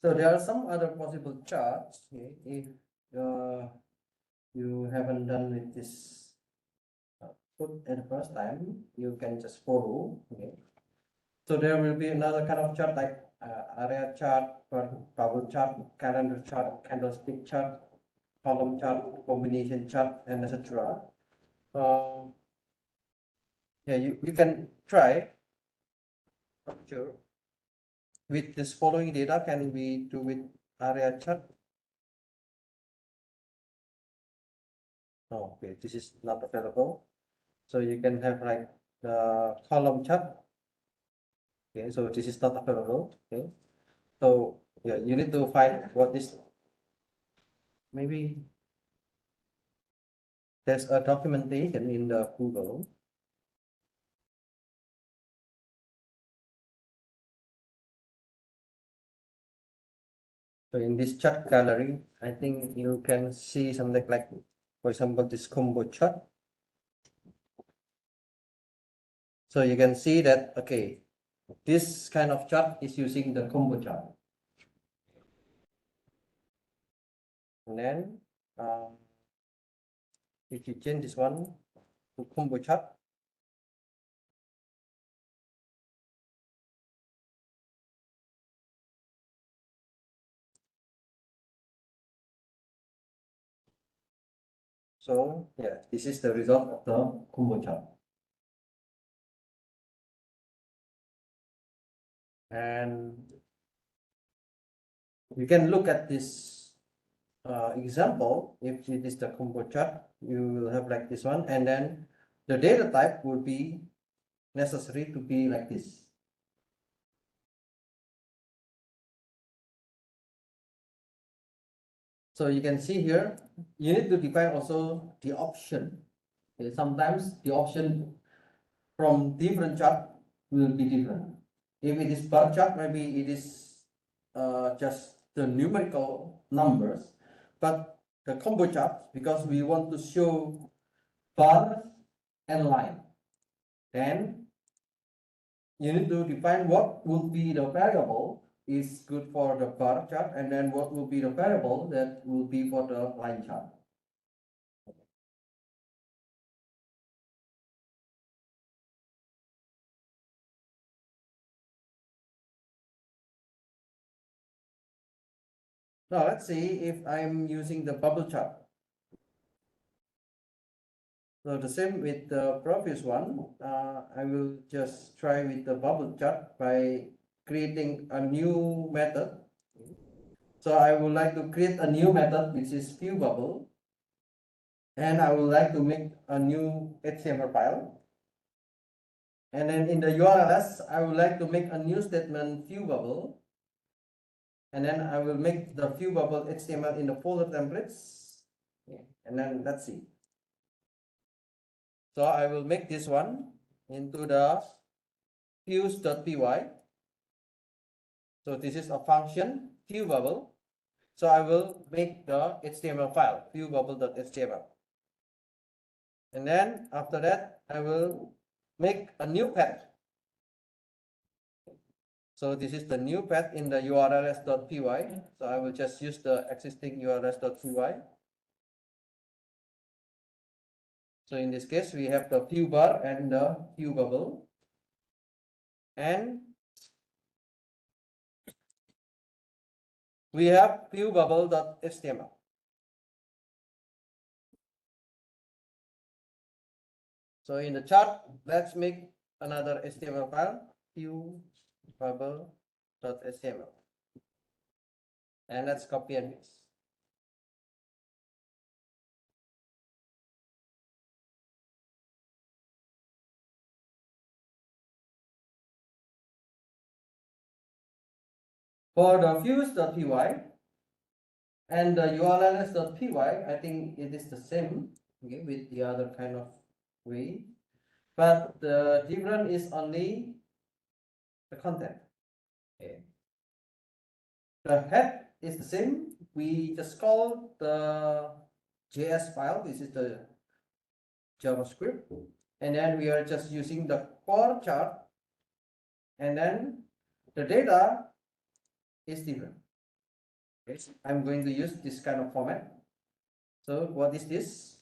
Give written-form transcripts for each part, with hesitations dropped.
So there are some other possible charts. Okay, if you haven't done with this put at the first time, you can just follow. Okay, so there will be another kind of chart like area chart, bubble chart, calendar chart, candlestick chart, column chart, combination chart, and etc. Yeah, you can try. Not sure. With this following data, can we do with area chart? Oh, okay, this is not available. So you can have like the column chart. Okay, so this is not available. Okay, so yeah, you need to find what is maybe there's a documentation in the Google. So in this chart gallery, I think you can see something like, for example, this combo chart. So you can see that, okay, this kind of chart is using the combo chart. And then if you change this one to combo chart, so yeah, this is the result of the combo chart. And you can look at this example. If it is the combo chart, you will have like this one, and then the data type will be necessary to be like this. So you can see here, you need to define also the option. Okay, sometimes the option from different chart will be different. If it is bar chart, maybe it is just the numerical numbers, but the combo chart, because we want to show bar and line, then you need to define what would be the variable is good for the bar chart, and then what will be the variable that will be for the line chart. Now let's see if I'm using the bubble chart. So the same with the previous one, I will just try with the bubble chart by creating a new method. So I would like to create a new method which is view bubble, and I would like to make a new HTML file. And then in the URLs, I would like to make a new statement view bubble, and then I will make the view bubble HTML in the folder templates. And then let's see. So I will make this one into the views.py. So this is a function view bubble. So I will make the HTML file view bubble.html. And then after that, I will make a new path. So this is the new path in the urls.py. So I will just use the existing urls.py. So in this case, we have the view bar and the view bubble. And we have view bubble.html. So in the chart, let's make another HTML file, view bubble.html. And let's copy and paste. For the views.py and the urls.py, I think it is the same, okay, with the other kind of way, but the difference is only the content. Okay. The head is the same. We just call the JS file. This is the JavaScript, and then we are just using the core chart, and then the data is different. Okay, so I'm going to use this kind of format. So what is this?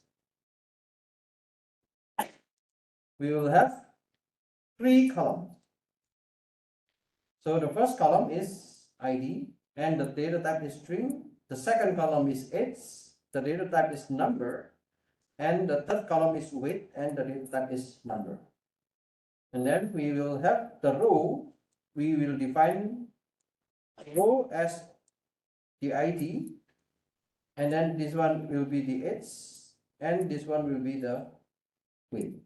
We will have 3 columns. So the first column is ID and the data type is string. The second column is age. The data type is number. And the third column is weight and the data type is number. And then we will have the row. We will define row as the ID, and then this one will be the age, and this one will be the weight.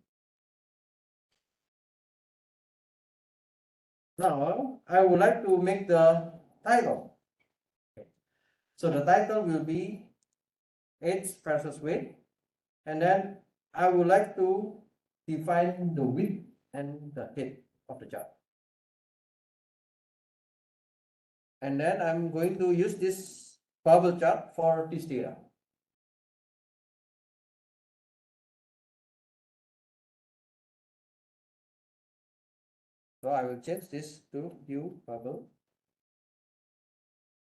Now I would like to make the title. So the title will be age versus weight, and then I would like to define the width and the height of the chart. And then I'm going to use this bubble chart for this data. So I will change this to view bubble.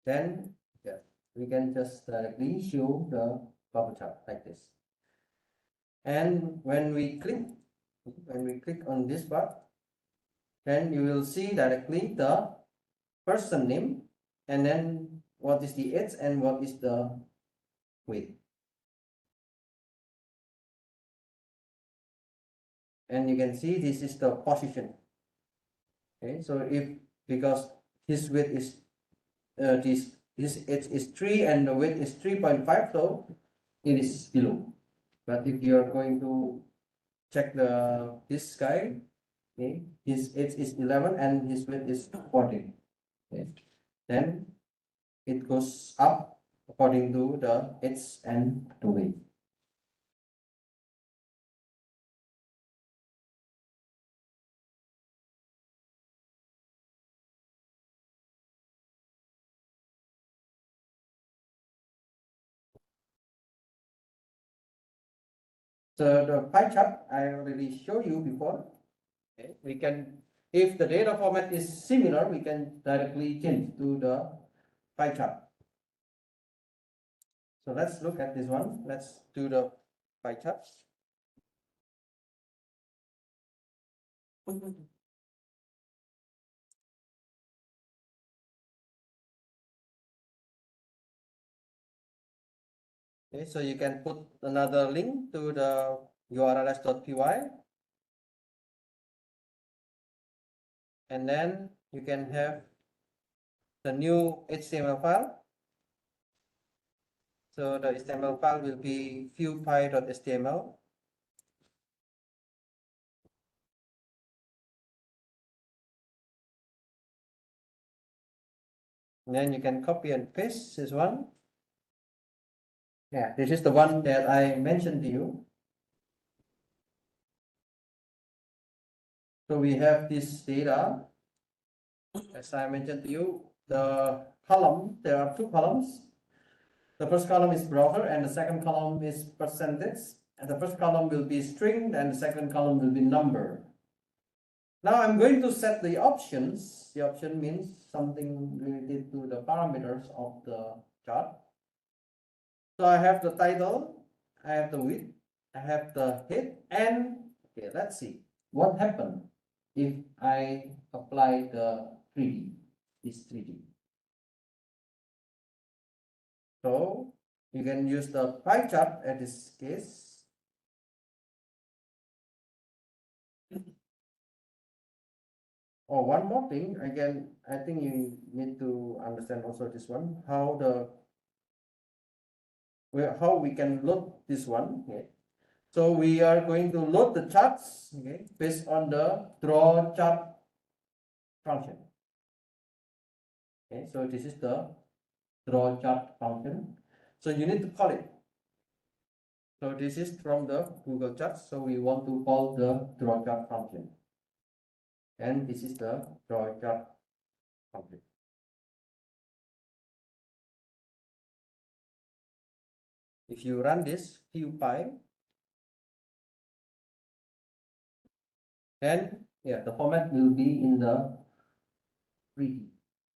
Then yeah, we can just directly show the bubble chart like this. And when we click on this part, then you will see directly the person name and then what is the age and what is the weight. And you can see this is the position. Okay, so if because his weight is his age is 3 and the weight is 3.5, so it is below. But if you are going to check this guy, okay, his age is 11 and his weight is 14. Okay, then it goes up according to the age and the weight. So the pie chart I already showed you before. Okay, we can, if the data format is similar, we can directly change to the pie chart. So let's look at this one. Let's do the pie chart. Okay, so you can put another link to the urls.py, and then you can have the new HTML file. So the HTML file will be viewpy.html. And then you can copy and paste this one. Yeah, this is the one that I mentioned to you. So we have this data. As I mentioned to you, the column, there are 2 columns. The first column is browser and the second column is percentage. And the first column will be string and the second column will be number. Now I'm going to set the options. The option means something related to the parameters of the chart. So I have the title, I have the width, I have the height, and okay, let's see what happened if I apply the 3D, this 3D. So you can use the pie chart at this case. Oh, one more thing, I think you need to understand also this one, how we can load this one. Okay. So we are going to load the charts, okay, based on the draw chart function. Okay, so this is the draw chart function. So you need to call it. So this is from the Google Charts. So we want to call the draw chart function. And this is the draw chart function. If you run this PyPy, then yeah, the format will be in the 3D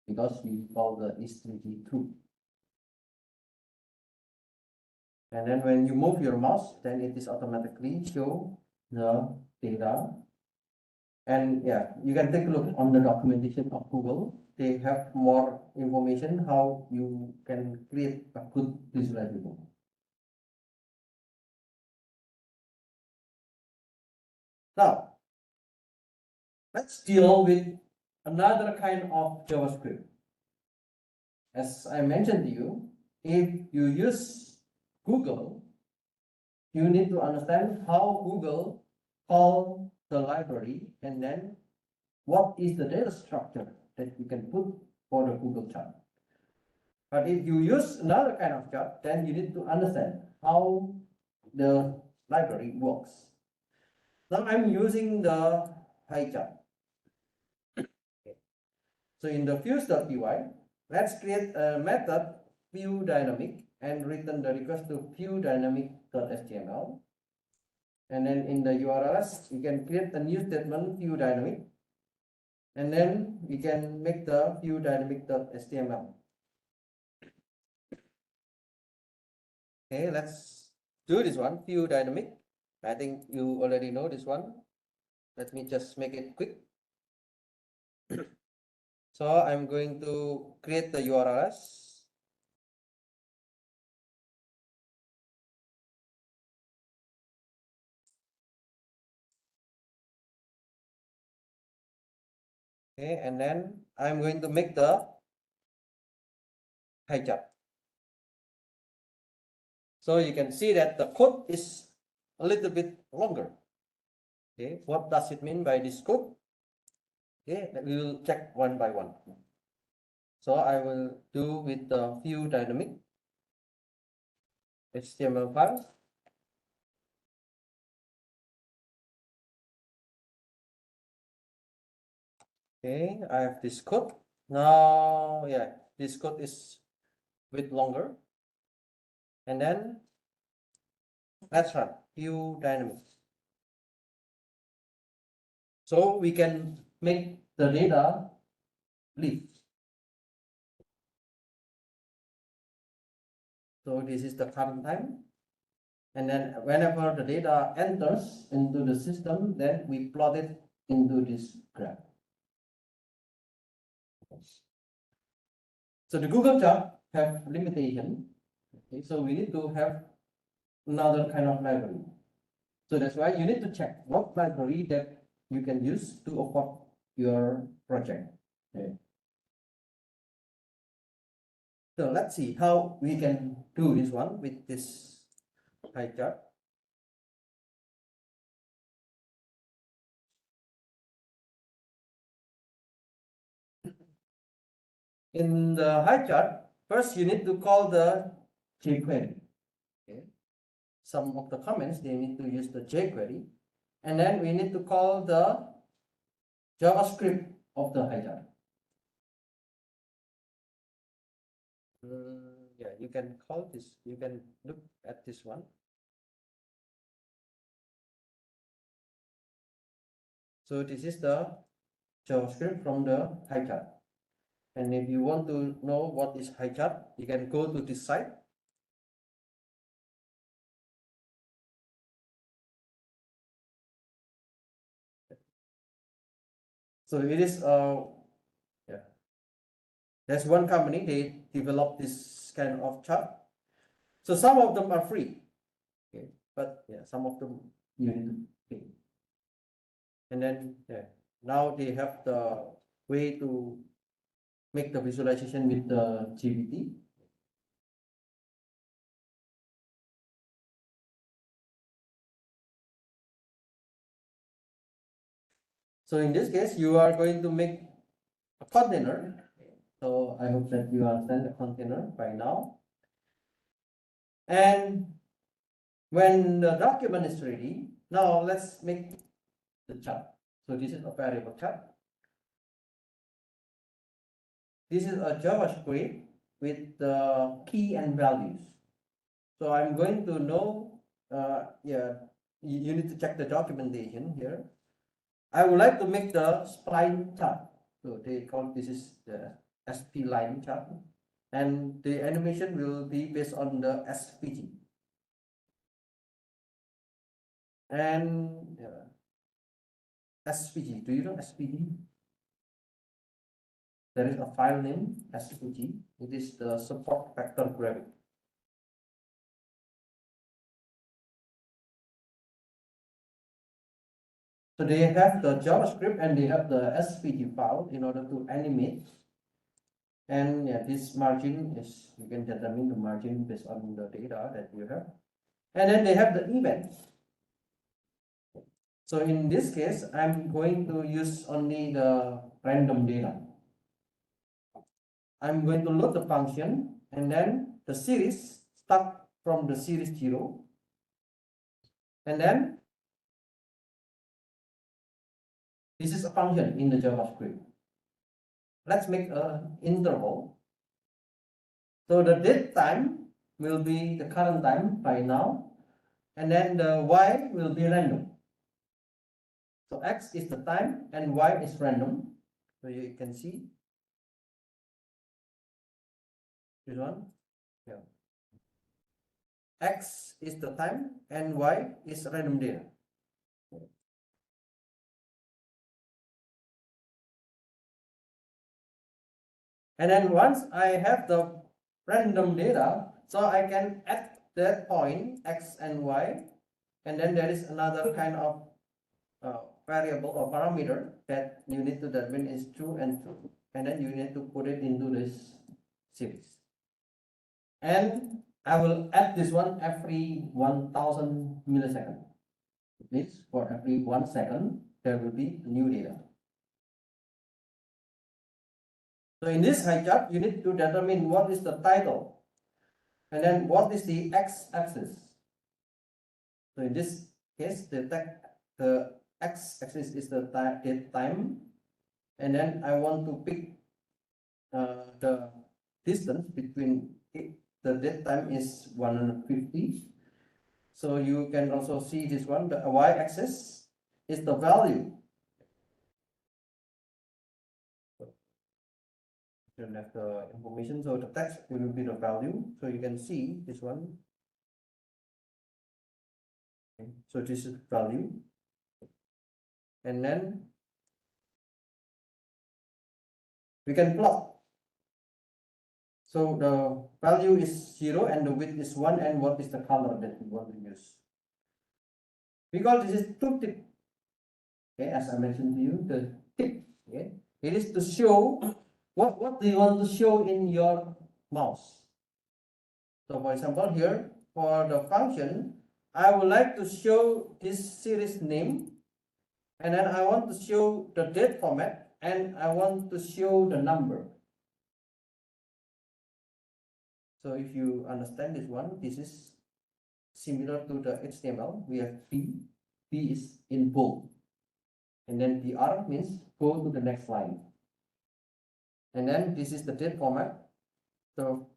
because we call the is 3D true. And then when you move your mouse, then it is automatically show the data. And yeah, you can take a look on the documentation of Google. They have more information how you can create a good visualization. Now, let's deal with another kind of JavaScript. As I mentioned to you, if you use Google, you need to understand how Google call the library and then what is the data structure that you can put for the Google chart. But if you use another kind of chart, then you need to understand how the library works. Now I'm using the pie chart. So in the views.py, let's create a method viewDynamic and return the request to viewDynamic.html. And then in the URLs, you can create a new statement viewDynamic, and then we can make the viewDynamic.html. Okay, let's do this one, viewDynamic. I think you already know this one. Let me just make it quick. So I'm going to create the URLs. Okay, and then I'm going to make the pie chart. So you can see that the code is a little bit longer. Okay, what does it mean by this code? Okay, we will check one by one. So I will do with the viewDynamic HTML file. Okay, I have this code. Now, yeah, this code is a bit longer. And then let's run viewDynamic. So we can make the data live. So this is the current time. And then whenever the data enters into the system, then we plot it into this graph. So the Google chart have limitation. Okay, so we need to have another kind of library. So that's why you need to check what library that you can use to afford your project. Okay. So let's see how we can do this one with this pie chart. In the pie chart, first you need to call the jQuery. Okay. Some of the comments they need to use the jQuery, and then we need to call the JavaScript of the pie chart. Yeah, you can call this. You can look at this one. So this is the JavaScript from the pie chart. And if you want to know what is pie chart, you can go to this site. So it is yeah. There's one company they developed this kind of chart. So some of them are free. Okay, but yeah, some of them you need to pay. And then yeah, now they have the way to make the visualization with the GPT. So in this case, you are going to make a container. So I hope that you understand the container by now. And when the document is ready, now let's make the chart. So this is a variable chart. This is a JavaScript with the key and values. So I'm going to know, yeah, you need to check the documentation here. I would like to make the spline chart. So they call this is the SP line chart, and the animation will be based on the SVG. and SVG. Do you know SVG? There is a file name SVG. It is the support vector graphic. So they have the JavaScript and they have the SVG file in order to animate. And yeah, this margin is, you can determine the margin based on the data that you have. And then they have the events. So in this case, I'm going to use only the random data. I'm going to load the function and then the series start from the series 0. And then this is a function in the JavaScript. Let's make an interval. So the date time will be the current time by now. And then the y will be random. So x is the time and y is random. So you can see this one. Yeah. X is the time and y is random data. And then once I have the random data, so I can add that point x and y, and then there is another kind of variable or parameter that you need to determine is true and true, and then you need to put it into this series. And I will add this one every 1000 milliseconds. It means for every 1 second there will be new data. So in this high chart, you need to determine what is the title and then what is the x-axis. So in this case, the x-axis is the date time, and then I want to pick the distance between the date time is 150. So you can also see this one, the y-axis is the value. Don't have the information, so the text will be the value. So you can see this one. Okay. So this is value, and then we can plot. So the value is 0 and the width is 1, and what is the color that we want to use? Because this is tooltip. Okay, as I mentioned to you, the tip. Okay, it is to show what do you want to show in your mouse. So for example, here for the function, I would like to show this series name, and then I want to show the date format, and I want to show the number. So if you understand this one, this is similar to the HTML. We have P is in bold, and then PR means go to the next line. And then this is the date format. So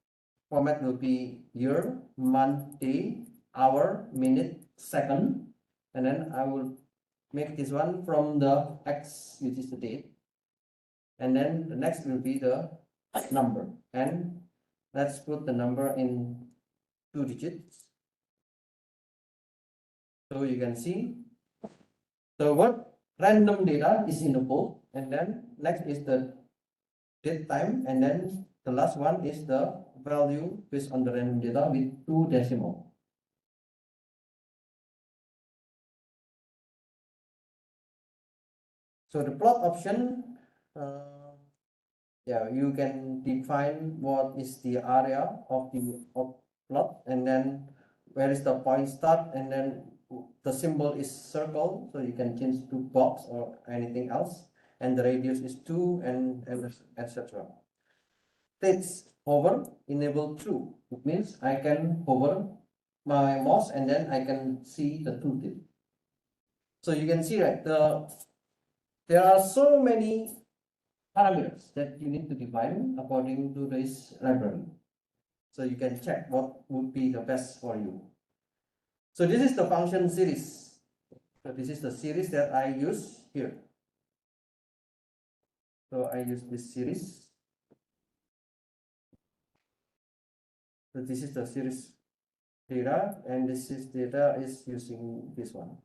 format will be year, month, day, hour, minute, second, and then I will make this one from the X, which is the date, and then the next will be the number, and let's put the number in 2 digits. So you can see the word random data is in the bold, and then next is the date time, and then the last one is the value based on the random data with 2 decimal. So the plot option, yeah, you can define what is the area of the plot, and then where is the point start, and then the symbol is circle, so you can change to box or anything else, and the radius is 2, and etc. Text hover enable true. It means I can hover my mouse and then I can see the tooltip. So you can see, right, there are so many parameters that you need to define according to this library. So you can check what would be the best for you. So this is the function series. So this is the series that I use here. So I use this series. So this is the series data, and this is data is using this one.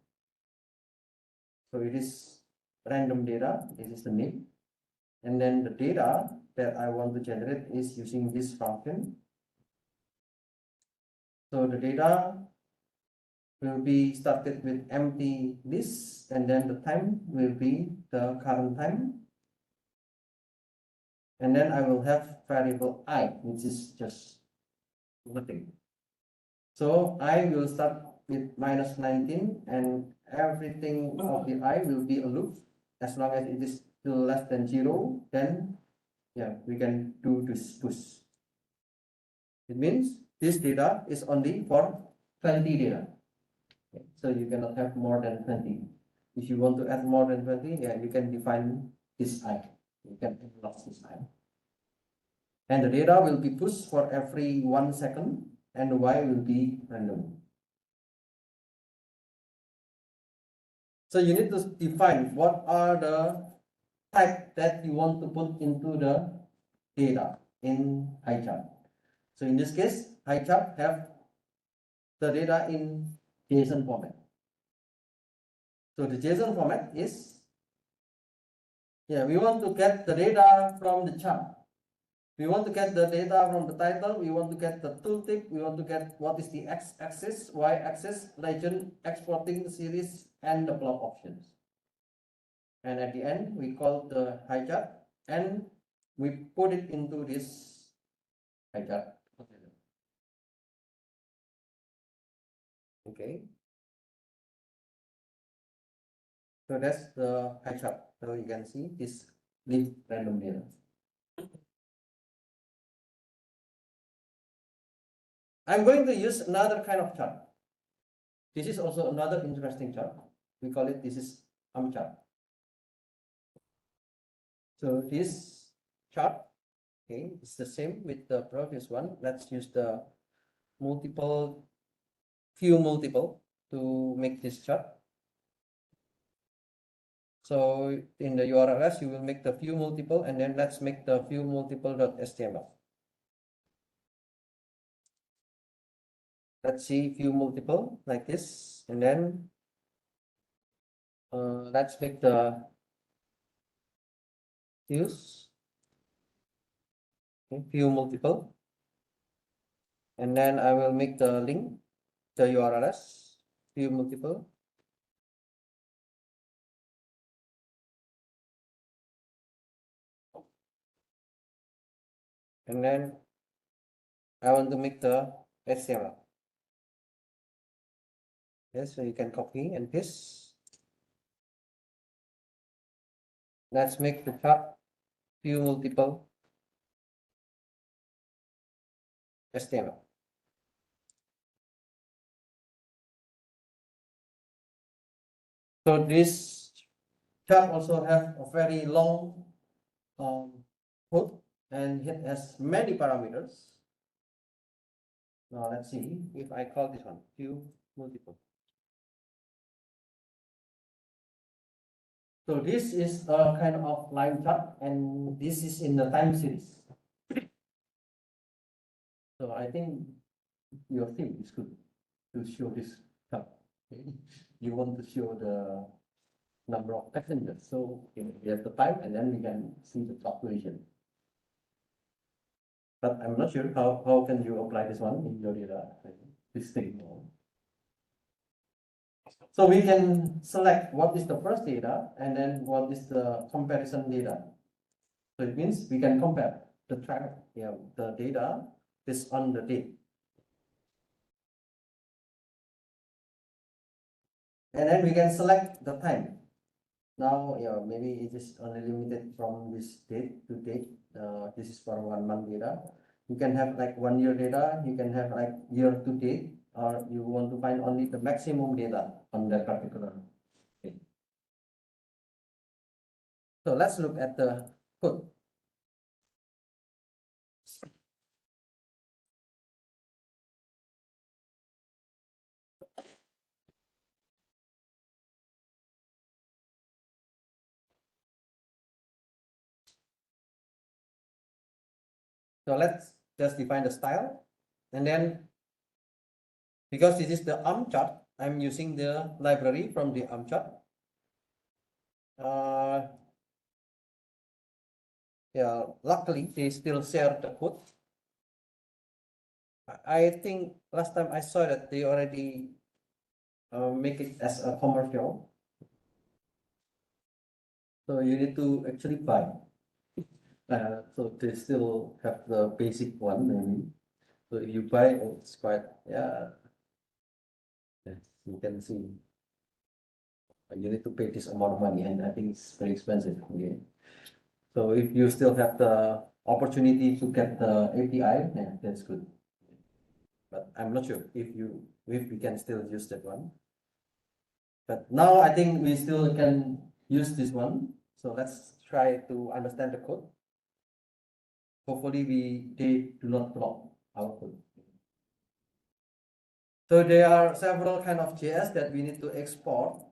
So it is random data, this is the name. And then the data that I want to generate is using this function. So the data will be started with empty list, and then the time will be the current time. And then I will have variable I, which is just nothing. So I will start with minus 19, and everything of the I will be a loop. As long as it is still less than 0, then yeah, we can do this push. It means this data is only for 20 data. Okay, so you cannot have more than 20. If you want to add more than 20, yeah, you can define this I. You can enlarge this I. And the data will be pushed for every 1 second, and the Y will be random. So you need to define what are the type that you want to put into the data in highchart. So in this case, highchart have the data in JSON format. So the JSON format is, yeah, we want to get the data from the chart. We want to get the data from the title, we want to get the tooltip, we want to get what is the x-axis, y-axis, legend, exporting series, and the block options. And at the end, we call the highchart and we put it into this highchart. Okay. So that's the highchart. So you can see this leaf random data. I'm going to use another kind of chart. This is also another interesting chart. We call it, this is chart. So this chart, okay, it's the same with the previous one. Let's use the few multiple to make this chart. So in the URLs, you will make the view multiple, and then let's make the view multiple.html. Let's see view multiple like this, and then let's make the views, okay, view multiple, and then I will make the link, the URLs, view multiple. And then I want to make the HTML. Yes, so you can copy and paste. Let's make the chart view multiple HTML. So this chart also have a very long code, and it has many parameters. Now let's see if I call this one view multiple. So this is a kind of line chart, and this is in the time series. So I think your theme is good to show this chart. You want to show the number of passengers. So we have the time, and then we can see the fluctuation. But I'm not sure how can you apply this one in your data, this thing. So we can select what is the first data, and then what is the comparison data. So it means we can compare the track, the data is on the date. And then we can select the time. Now, maybe it is only limited from this date to date. This is for 1 month data. You can have like 1 year data. You can have like year to date, or you want to find only the maximum data on that particular date. So let's look at the code. So let's just define the style, and then because this is the chart, I'm using the library from the chart. yeah, luckily they still share the code. I think last time I saw that they already make it as a commercial. So you need to actually buy. So they still have the basic one maybe. So if you buy, it's quite, yeah, yes, you can see. You need to pay this amount of money, and I think it's very expensive. Okay. So if you still have the opportunity to get the API, yeah, that's good. But I'm not sure if we can still use that one. But now I think we still can use this one. So let's try to understand the code. Hopefully they do not block our code. So there are several kind of JS that we need to export.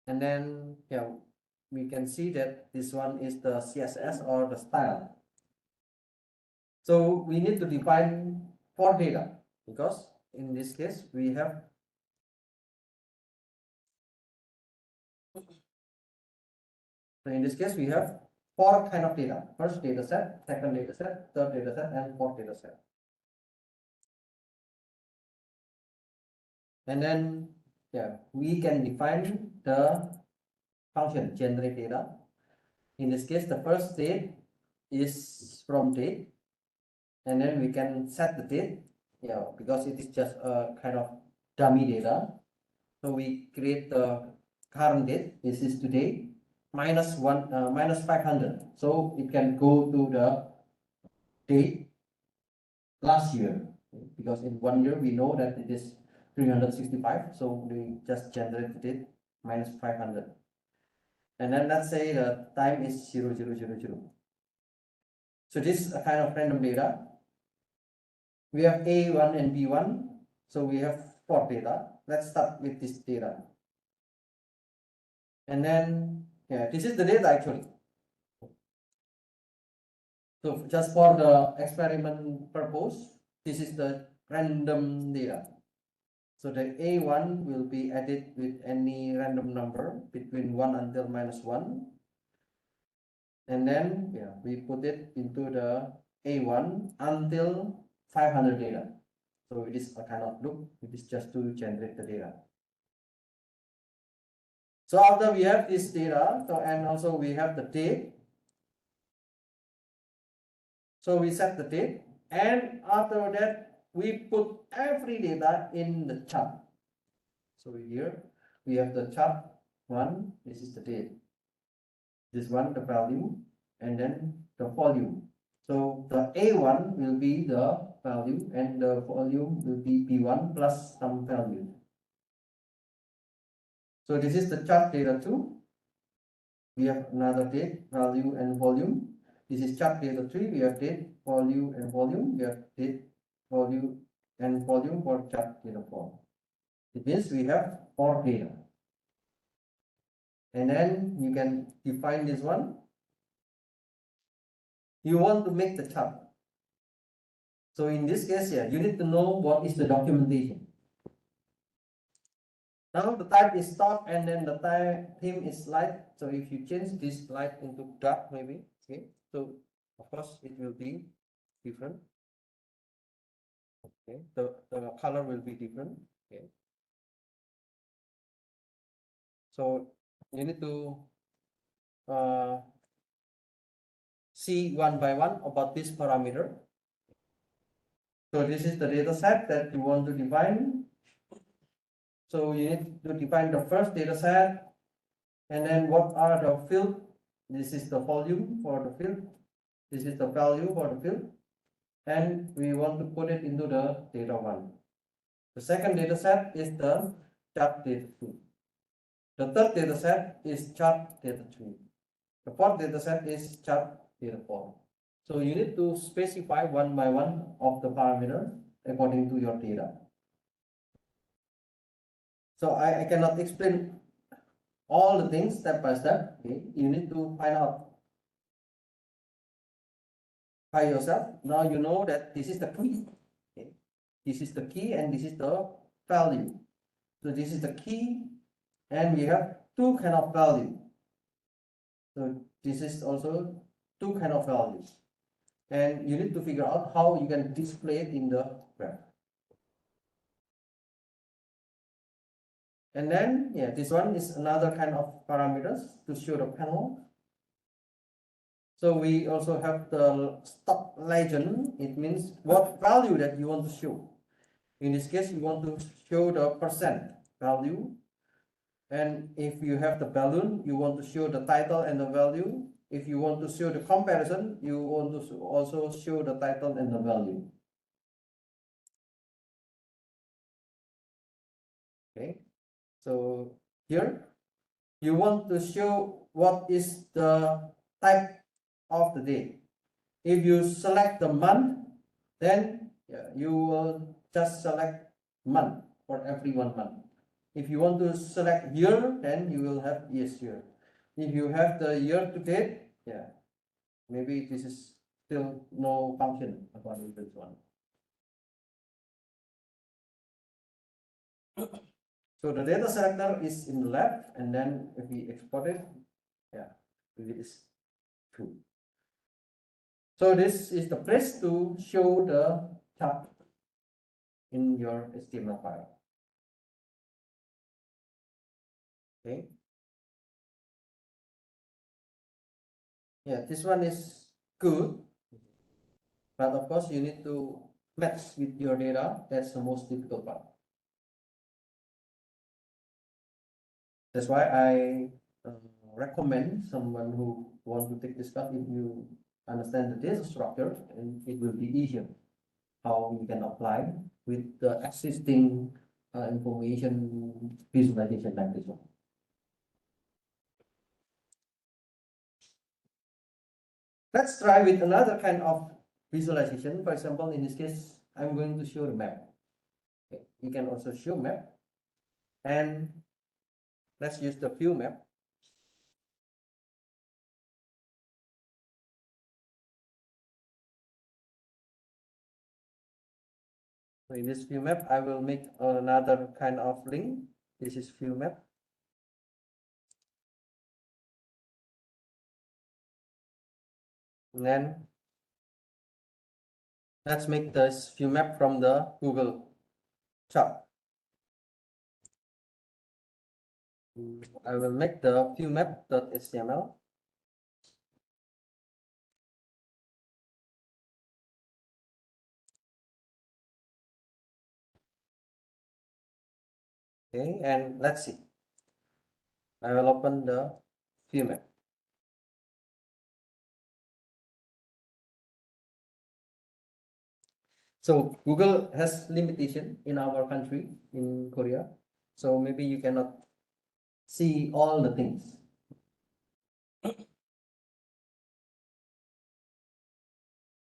And then, yeah, we can see that this one is the CSS or the style. So we need to define for data, because in this case we have four kind of data. First data set, second data set, third data set, and fourth data set. And then, yeah, we can define the function generate data. In this case, the first state is from date, and then we can set the date, yeah, because it is just a kind of dummy data. So we create the current date. This is today minus 500. So it can go to the date last year, because in 1 year we know that it is 365. So we just generate the date minus 500. And then let's say the time is 0000. So this is a kind of random data. We have A1 and B1. So we have 4 data. Let's start with this data. And then, yeah, this is the data actually. So just for the experiment purpose, this is the random data. So the A1 will be added with any random number between 1 until -1. And then, yeah, we put it into the A1 until 500 data. So it is a kind of loop. It is just to generate the data. So after we have this data, so and also we have the date. So we set the date, and after that we put every data in the chart. So here we have the chart one. This is the date. This one the value, and then the volume. So the A1 will be the value, and the volume will be B1 plus some value. So this is the chart data 2. We have another date, value, and volume. This is chart data 3. We have date, value, and volume. We have date, value, and volume for chart data 4. It means we have 4 data. And then you can define this one. You want to make the chart. So in this case, yeah, you need to know what is the documentation. Now the type is stop, and then the theme is light. So if you change this light into dark, maybe, okay. So of course it will be different. Okay, the color will be different. Okay. So you need to see one by one about this parameter. So this is the data set that you want to define. So you need to define the first data set, and then what are the field. This is the volume for the field. This is the value for the field, and we want to put it into the data 1. The second data set is the chart data 2. The third data set is chart data 3. The fourth data set is chart data 4. So you need to specify one by one of the parameter according to your data. So I cannot explain all the things step by step. Okay, you need to find out by yourself. Now you know that this is the key. Okay, this is the key, and this is the value. So this is the key, and we have two kind of value. So this is also two kind of values, and you need to figure out how you can display it in the graph. And then, yeah, this one is another kind of parameters to show the panel. So we also have the stock legend. It means what value that you want to show. In this case, you want to show the percent value. And if you have the balloon, you want to show the title and the value. If you want to show the comparison, you want to also show the title and the value. Okay, so here you want to show what is the type of the day. If you select the month, then you will just select month for every 1 month. If you want to select year, then you will have yes year. If you have the year to date, maybe this is still no function about this one. So the data selector is in the left, and then if we export it, it is true. So this is the place to show the chart in your HTML file. Okay. Yeah, this one is good, but of course you need to match with your data. That's the most difficult part. That's why I recommend someone who wants to take this class, if you understand the data structure, and it will be easier how you can apply with the existing information visualization like this one. Let's try with another kind of visualization. For example, in this case, I'm going to show the map. Okay. You can also show map, and let's use the view map. So in this view map, I will make another kind of link. This is view map. And then let's make this view map from the Google chart. I will make the view map.html. Okay, and let's see. I will open the view map. So Google has limitation in our country, in Korea. So maybe you cannot see all the things.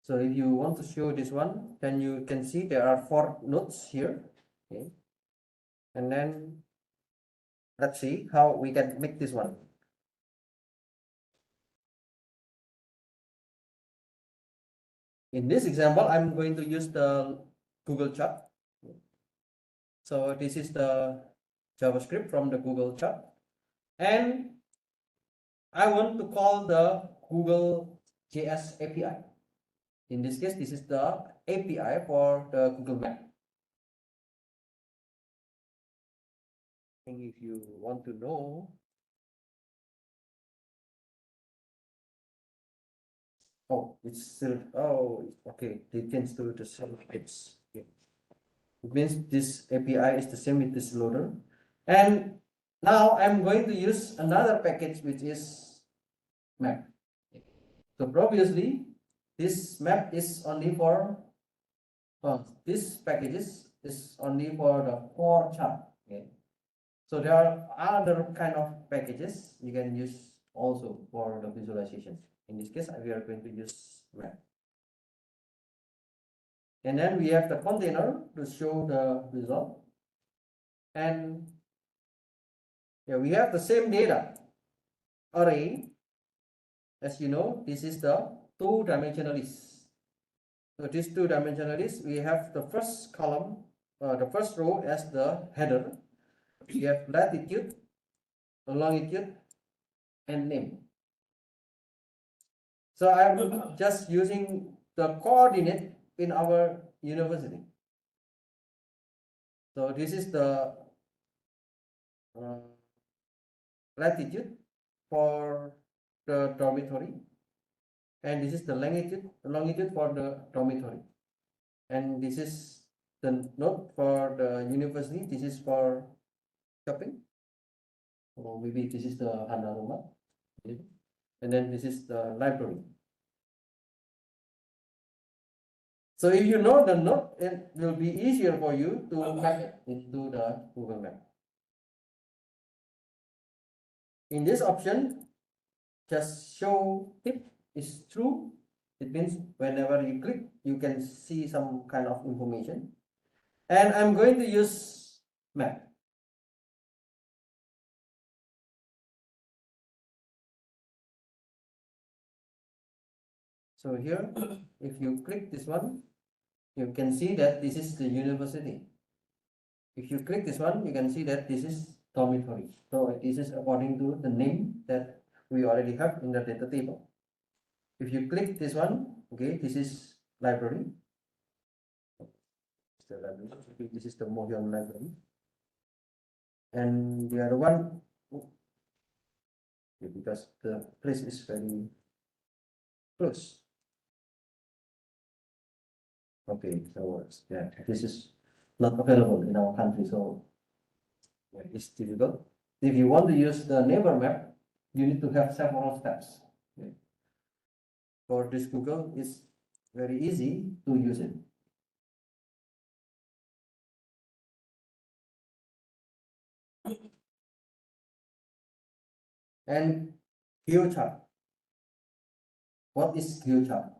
So if you want to show this one, then you can see there are 4 nodes here. Okay. And then let's see how we can make this one. In this example, I'm going to use the Google chart. So this is the JavaScript from the Google chart. And I want to call the Google JS API. In this case, this is the API for the Google Map. And if you want to know, it's still, okay, they change to the same page. Okay. It means this API is the same with this loader. And now I'm going to use another package, which is map. So previously, this map is only for, this packages is only for the core chart. Okay. So there are other kind of packages you can use also for the visualization. In this case, we are going to use map. And then we have the container to show the result. And we have the same data array. As you know, this is the 2-dimensional list. So this 2-dimensional list, we have the first column, the first row as the header. We have latitude, longitude, and name. So I'm just using the coordinate in our university. So this is the uh, latitude for the dormitory, and this is the longitude for the dormitory, and this is the note for the university. This is for shopping, or maybe this is the Hanaruma, and then this is the library. So if you know the note, it will be easier for you to map it into the Google Map. In this option, just show tip is true. It means whenever you click, you can see some kind of information. And I'm going to use map. So here, if you click this one, you can see that this is the university. If you click this one, you can see that this is dormitory. So this is according to the name that we already have in the data table. If you click this one, okay, this is library. This is the Mohyang library. And the other one, because the place is very close. Okay, so yeah, this is not available in our country, so it's difficult. If you want to use the neighbor map, you need to have several steps. Okay. For this Google, it's very easy to use it. And geochart. What is geochart?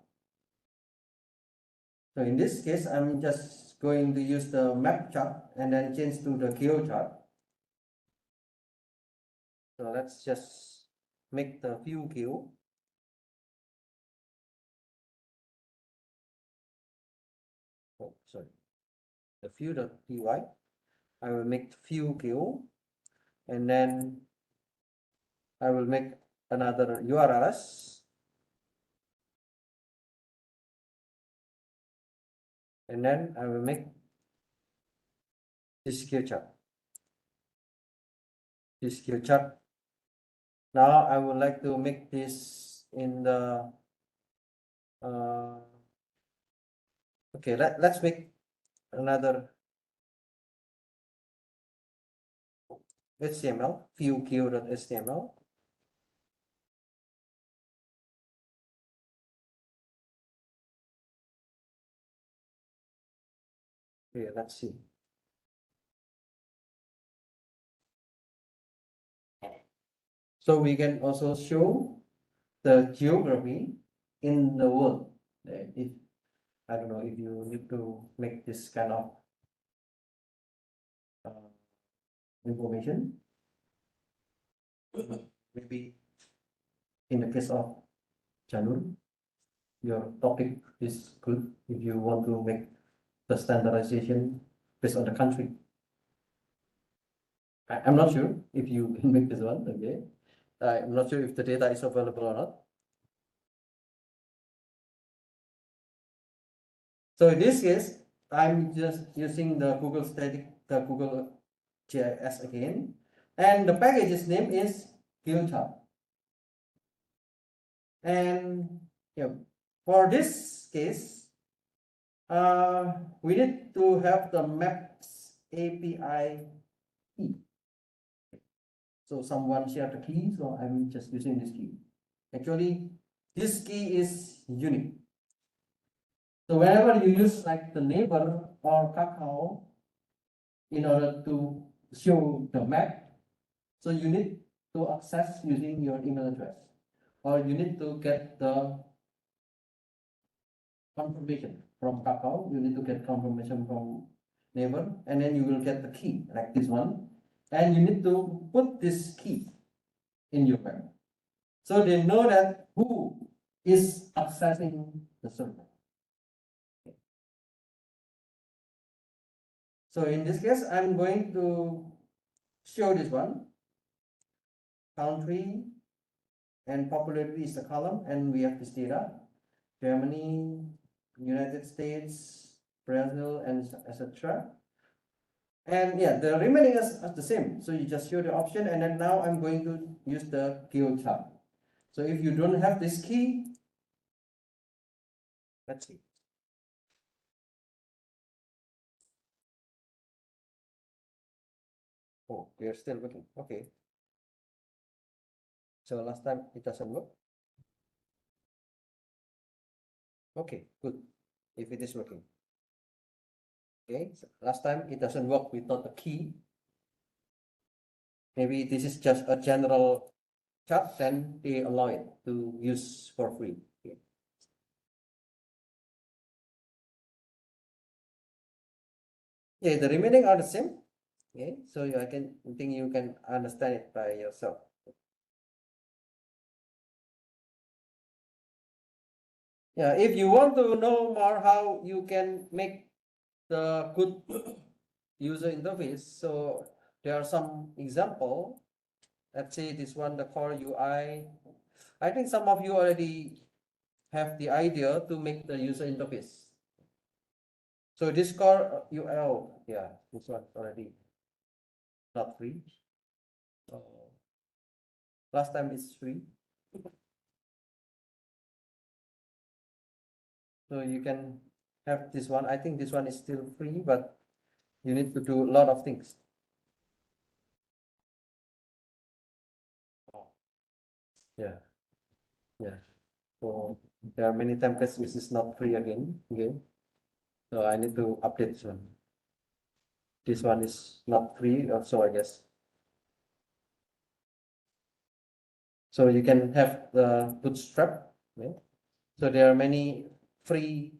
So in this case, I'm just going to use the map chart and then change to the geochart. So let's just make the view geo. Oh, sorry. The view.py. I will make view geo, and then I will make another URLs, and then I will make this geochart. This geochart. Now I would like to make this in the okay, let's make another HTML, viewgeo.html. Okay, let's see. So we can also show the geography in the world. If I don't know if you need to make this kind of information, maybe in the case of Janur, your topic is good if you want to make the standardization based on the country. I'm not sure if you can make this one, okay? I'm not sure if the data is available or not. So in this case, I'm just using the Google GIS again, and the package's name is geochart. And yeah, for this case, we need to have the maps API key. So someone shared the key, so I'm just using this key. Actually, this key is unique. So whenever you use like the neighbor or Kakao in order to show the map, so you need to access using your email address, or you need to get the confirmation from Kakao. You need to get confirmation from neighbor, and then you will get the key like this one, and you need to put this key in your map, so they know that who is accessing the server. So in this case, I'm going to show this one. country, and popularity is the column, and we have this data: Germany, United States, Brazil, and etc. And yeah, the remaining is the same. So you just show the option, and then now I'm going to use the geo chart. So if you don't have this key, let's see. Oh, we are still working. Okay. So last time it doesn't work. Okay, good. If it is working. Okay, so last time it doesn't work without a key. Maybe this is just a general chart, then they allow it to use for free. Okay. Yeah, the remaining are the same. Okay, so I think you can understand it by yourself. Yeah, if you want to know more how you can make the good user interface, so there are some example. Let's say this one, the core UI. I think some of you already have the idea to make the user interface. So this core UL, yeah, this one already not free. Last time it's free. So you can have this one. I think this one is still free, but you need to do a lot of things. Yeah, yeah. So there are many templates which is not free again. Okay. So I need to update this one. This one is not free also, I guess. So you can have the bootstrap. Okay. So there are many free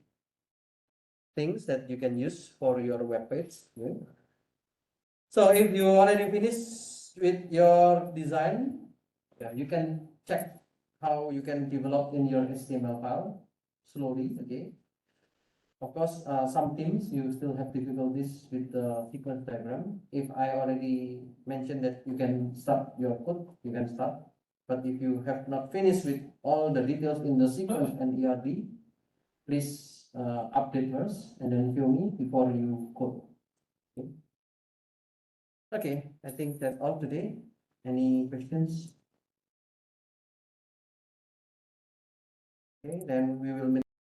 things that you can use for your web page. Okay. So if you already finished with your design, yeah, you can check how you can develop in your HTML file slowly. Okay. Of course, some teams you still have difficulties with the sequence diagram. If I already mentioned that you can start your code, you can start. But if you have not finished with all the details in the sequence and ERD, please update first and then show me before you code. Okay. Okay, I think that's all today. Any questions? Okay, then we will meet.